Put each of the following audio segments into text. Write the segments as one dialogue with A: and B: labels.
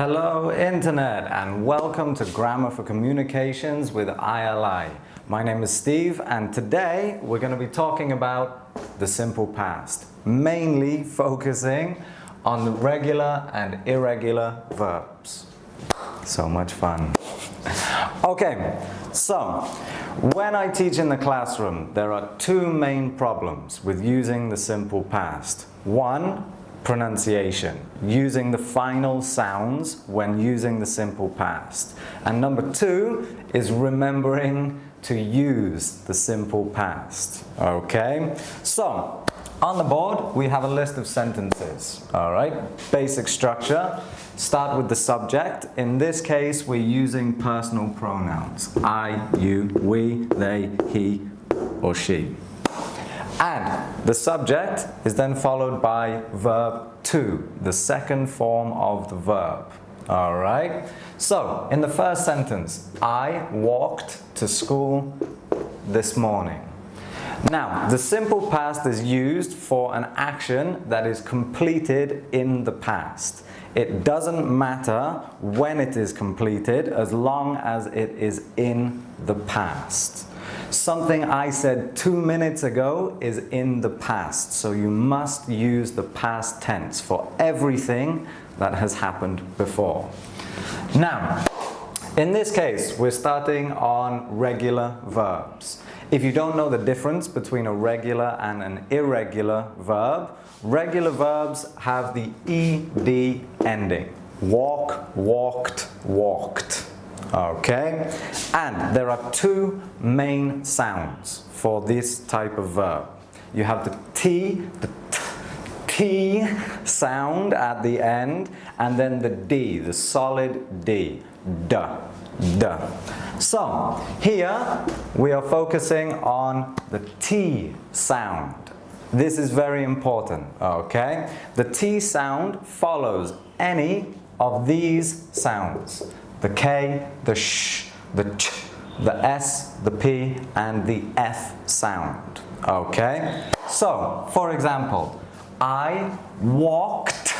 A: Hello Internet and welcome to Grammar for Communications with ILI. My name is Steve and today we're going to be talking about the simple past, mainly focusing on the regular and irregular verbs. So much fun. Okay, so when I teach in the classroom, there are two main problems with using the simple past. One, pronunciation, using the final sounds when using the simple past. And number two is remembering to use the simple past. Okay, so on the board we have a list of sentences. All right, basic structure. Start with the subject. In this case we're using personal pronouns: I, you, we, they, he or she. And the subject is then followed by verb to, the second form of the verb. All right? So, in the first sentence, I walked to school this morning. Now, the simple past is used for an action that is completed in the past. It doesn't matter when it is completed as long as it is in the past. Something I said 2 minutes ago is in the past, so you must use the past tense for everything that has happened before. Now, in this case, we're starting on regular verbs. If you don't know the difference between a regular and an irregular verb, regular verbs have the ed ending. Walk, walked, walked. Okay, and there are two main sounds for this type of verb. You have the T sound at the end, and then the D, the solid D, duh, duh. So, here we are focusing on the T sound. This is very important, okay? The T sound follows any of these sounds. The K, the sh, the ch, the S, the P, and the F sound. Okay? So, for example, I walked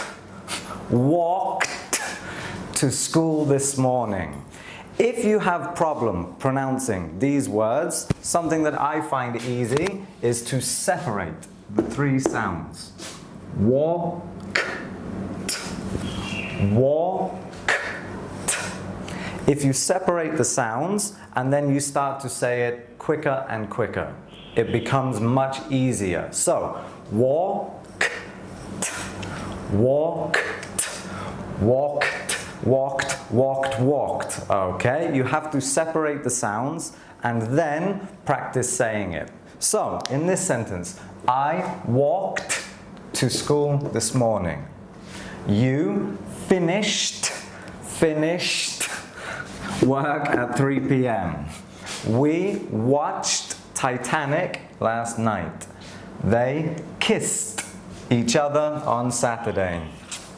A: to school this morning. If you have problem pronouncing these words, something that I find easy is to separate the three sounds. Walk, walk. If you separate the sounds and then you start to say it quicker and quicker, it becomes much easier. So, walked, walked, walked, walked, walked, walked. Okay? You have to separate the sounds and then practice saying it. So, in this sentence, I walked to school this morning. You finished work at 3 p.m. We watched Titanic last night. They kissed each other on Saturday.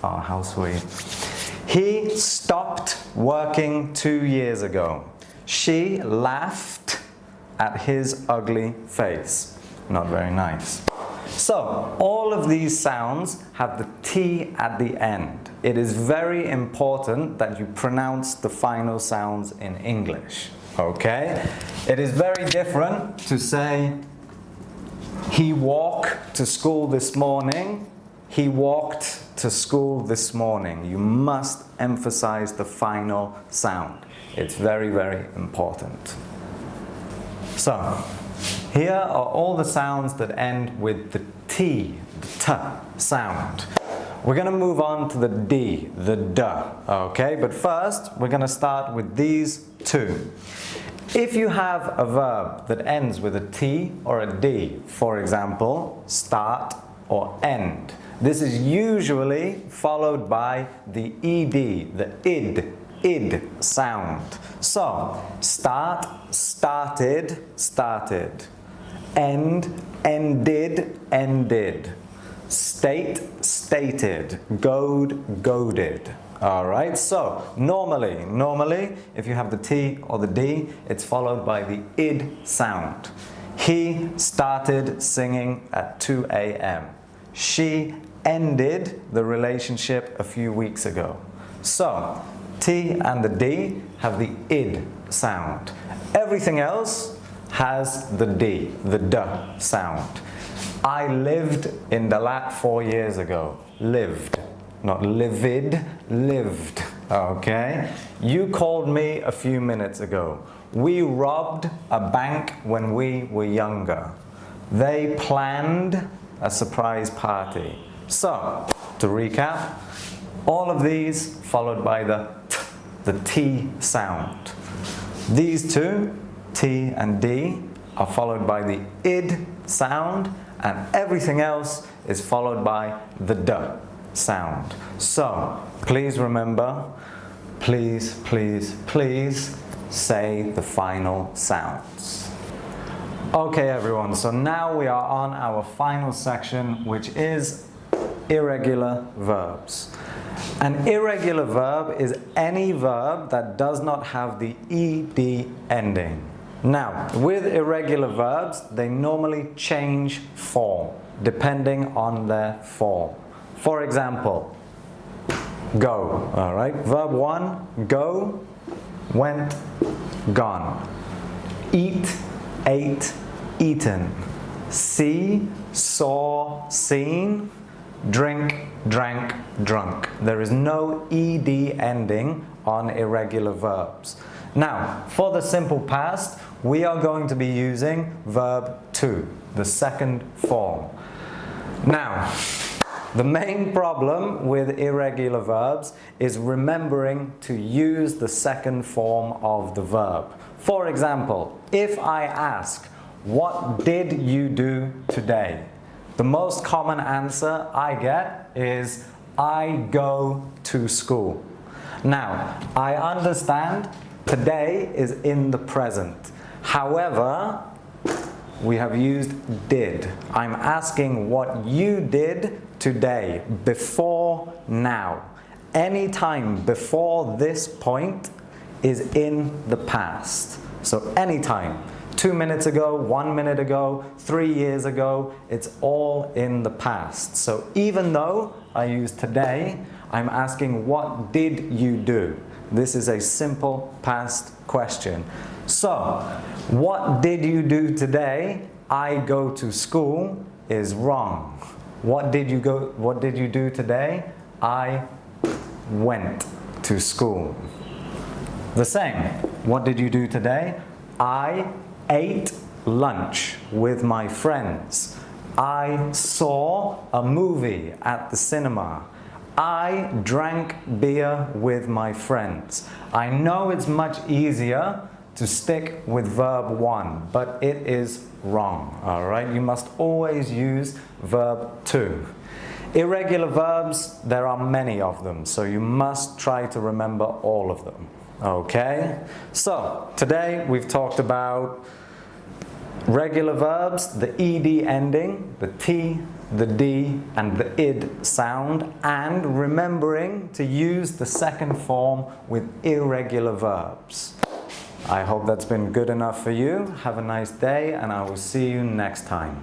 A: Oh, how sweet. He stopped working 2 years ago. She laughed at his ugly face. Not very nice. So, all of these sounds have the T at the end. It is very important that you pronounce the final sounds in English. Okay? It is very different to say, he walked to school this morning. He walked to school this morning. You must emphasize the final sound. It's very, very important. So, here are all the sounds that end with the T, the T sound. We're going to move on to the D, the duh, okay? But first, we're going to start with these two. If you have a verb that ends with a T or a D, for example, start or end, this is usually followed by the ED, the id sound. So, start, started, started. End, ended, ended. State, stated. Goad, goaded. Alright, so normally, if you have the T or the D, it's followed by the id sound. He started singing at 2 a.m. She ended the relationship a few weeks ago. So, T and the D have the id sound. Everything else has the D, the D sound. I lived in Dalat 4 years ago. Lived, not livid, lived, okay? You called me a few minutes ago. We robbed a bank when we were younger. They planned a surprise party. So, to recap, all of these followed by the T sound. These two, T and D, are followed by the id sound, and everything else is followed by the D sound. So, please remember, please, please, please say the final sounds. Okay everyone, so now we are on our final section, which is irregular verbs. An irregular verb is any verb that does not have the ed ending. Now, with irregular verbs, they normally change form depending on their form. For example, go, all right? Verb 1, go, went, gone. Eat, ate, eaten. See, saw, seen. Drink, drank, drunk. There is no ed ending on irregular verbs. Now, for the simple past, we are going to be using verb to, the second form. Now, the main problem with irregular verbs is remembering to use the second form of the verb. For example, if I ask, what did you do today? The most common answer I get is, I go to school. Now, I understand today is in the present. However, we have used did. I'm asking what you did today, before now. Any time before this point is in the past. So anytime. 2 minutes ago, 1 minute ago, 3 years ago, it's all in the past. So even though I use today, I'm asking what did you do? This is a simple past question. So, what did you do today? I go to school is wrong. What did you do today? I went to school. The same. What did you do today? I ate lunch with my friends. I saw a movie at the cinema. I drank beer with my friends. I know it's much easier to stick with verb 1, but it is wrong, all right? You must always use verb 2. Irregular verbs, there are many of them, so you must try to remember all of them, okay? So, today we've talked about regular verbs, the ed ending, the T, the D, and the id sound, and remembering to use the second form with irregular verbs. I hope that's been good enough for you. Have a nice day, and I will see you next time.